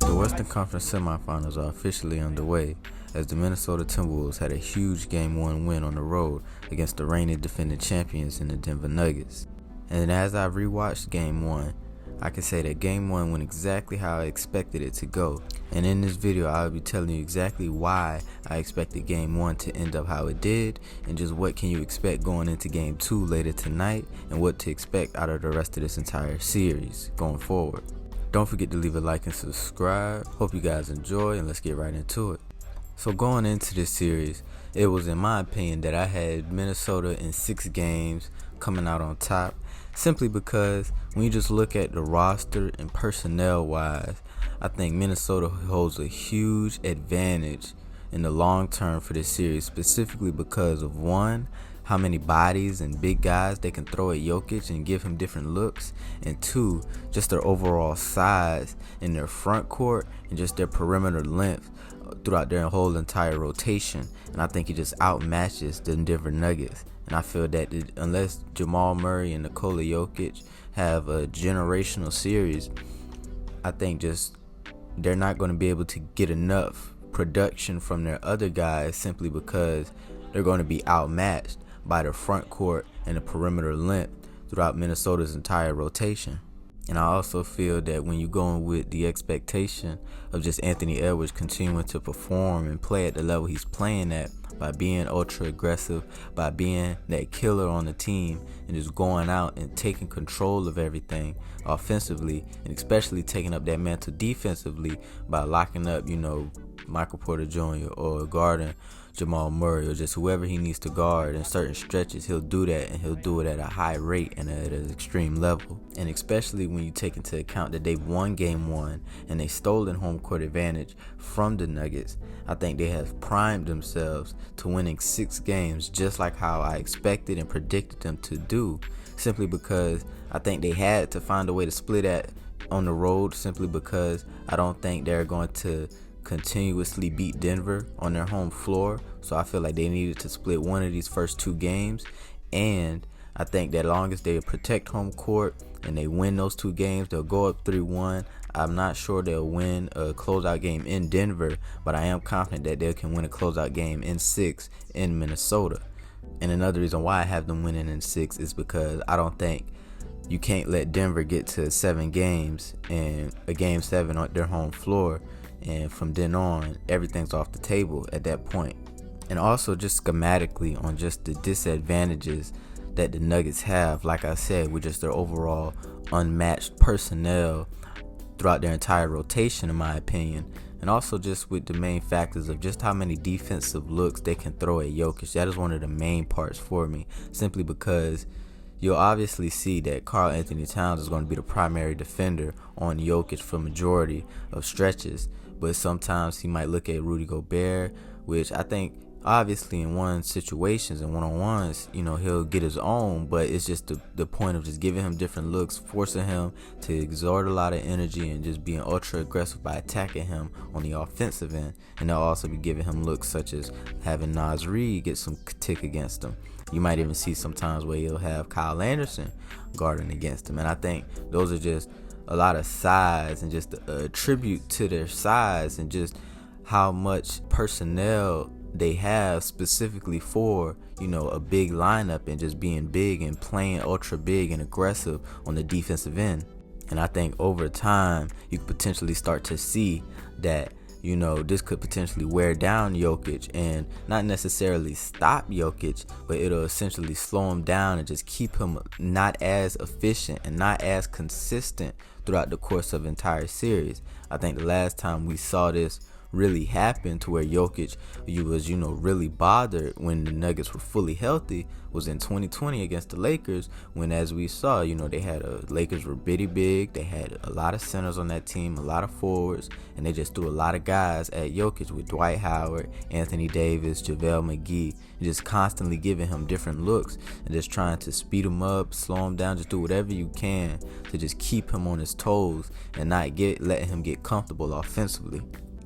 The Western Conference semifinals are officially underway as the Minnesota Timberwolves had a huge Game 1 win on the road against the reigning defending champions in the Denver Nuggets. And as I rewatched Game 1, I can say that Game 1 went exactly how I expected it to go. And in this video, I'll be telling you exactly why I expected Game 1 to end up how it did, and just what can you expect going into Game 2 later tonight, and what to expect out of the rest of this entire series going forward. Don't forget to leave a like and subscribe. Hope you guys enjoy, and let's get right into it. So going into this series, it was in my opinion that I had Minnesota in 6 games coming out on top, simply because when you just look at the roster and personnel wise, I think Minnesota holds a huge advantage in the long term for this series, specifically because of one, how many bodies and big guys they can throw at Jokic and give him different looks, and two, just their overall size in their front court and just their perimeter length throughout their whole entire rotation. And I think it just outmatches the Denver Nuggets. And I feel that unless Jamal Murray and Nikola Jokic have a generational series, I think just they're not going to be able to get enough production from their other guys, simply because they're going to be outmatched by the front court and the perimeter length throughout Minnesota's entire rotation. And I also feel that when you're going with the expectation of just Anthony Edwards continuing to perform and play at the level he's playing at, by being ultra aggressive, by being that killer on the team, and just going out and taking control of everything offensively, and especially taking up that mantle defensively by locking up, Michael Porter Jr. or guarding Jamal Murray, or just whoever he needs to guard in certain stretches, he'll do that, and he'll do it at a high rate and at an extreme level. And especially when you take into account that they've won Game 1 and they stolen home court advantage from the Nuggets, I think they have primed themselves to winning 6 games just like how I expected and predicted them to do, simply because I think they had to find a way to split that on the road, simply because I don't think they're going to continuously beat Denver on their home floor. So I feel like they needed to split one of these first 2 games, and I think that as long as they protect home court and they win those 2 games, they'll go up 3-1. I'm not sure they'll win a closeout game in Denver, but I am confident that they can win a closeout game in 6 in Minnesota. And another reason why I have them winning in 6 is because I don't think you can't let Denver get to 7 games and a game 7 on their home floor, and from then on everything's off the table at that point. And also just schematically on just the disadvantages that the Nuggets have, like I said, with just their overall unmatched personnel throughout their entire rotation, in my opinion, and also just with the main factors of just how many defensive looks they can throw at Jokic. That is one of the main parts for me, simply because you'll obviously see that Karl Anthony Towns is going to be the primary defender on Jokic for majority of stretches, but sometimes he might look at Rudy Gobert, which I think obviously in one situations and one-on-ones, he'll get his own, but it's just the point of just giving him different looks, forcing him to exert a lot of energy and just being ultra aggressive by attacking him on the offensive end. And they'll also be giving him looks such as having Naz Reid get some tick against him. You might even see sometimes where he'll have Kyle Anderson guarding against him. And I think those are just a lot of size, and just a tribute to their size and just how much personnel they have specifically for, a big lineup, and just being big and playing ultra big and aggressive on the defensive end. And I think over time you could potentially start to see that this could potentially wear down Jokic, and not necessarily stop Jokic, but it'll essentially slow him down and just keep him not as efficient and not as consistent throughout the course of the entire series. I think the last time we saw this really happen to where Jokic was really bothered when the Nuggets were fully healthy was in 2020 against the Lakers, when, as we saw, they had Lakers were bitty big, they had a lot of centers on that team, a lot of forwards, and they just threw a lot of guys at Jokic with Dwight Howard, Anthony Davis, JaVale McGee, and just constantly giving him different looks and just trying to speed him up, slow him down, just do whatever you can to just keep him on his toes and not letting him get comfortable offensively.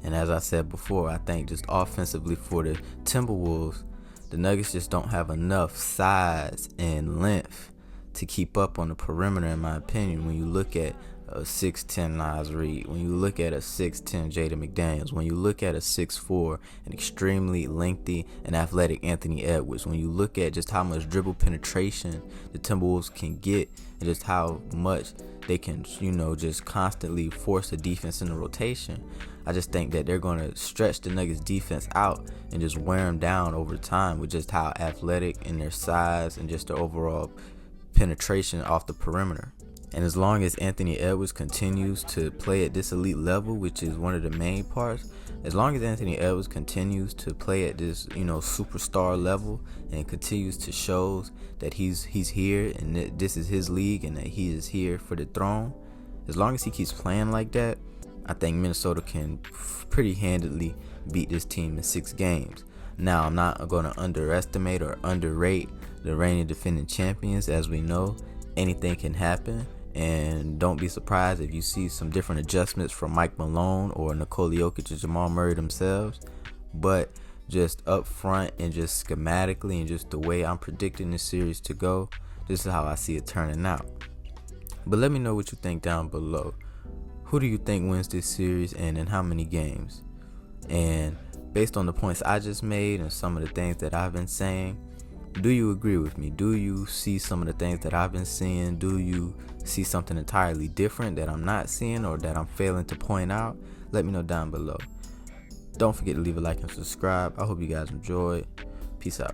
And as I said before, I think just offensively for the Timberwolves, the Nuggets just don't have enough size and length to keep up on the perimeter, in my opinion. When you look at a 6'10 Nas Reed, when you look at a 6'10 Jaden McDaniels, when you look at a 6'4 an extremely lengthy and athletic Anthony Edwards, when you look at just how much dribble penetration the Timberwolves can get and just how much they can, just constantly force a defense in the rotation, I just think that they're going to stretch the Nuggets defense out and just wear them down over time with just how athletic and their size and just their overall penetration off the perimeter. And as long as Anthony Edwards continues to play at this elite level, which is one of the main parts, as long as Anthony Edwards continues to play at this, superstar level and continues to show that he's here and that this is his league and that he is here for the throne, as long as he keeps playing like that, I think Minnesota can pretty handily beat this team in 6 games. Now, I'm not going to underestimate or underrate the reigning defending champions. As we know, anything can happen. And don't be surprised if you see some different adjustments from Mike Malone or Nikola Jokic or Jamal Murray themselves. But just up front and just schematically and just the way I'm predicting this series to go, this is how I see it turning out. But let me know what you think down below. Who do you think wins this series and in how many games? And based on the points I just made and some of the things that I've been saying, do you agree with me? Do you see some of the things that I've been seeing? Do you see something entirely different that I'm not seeing or that I'm failing to point out? Let me know down below. Don't forget to leave a like and subscribe. I hope you guys enjoyed. Peace out.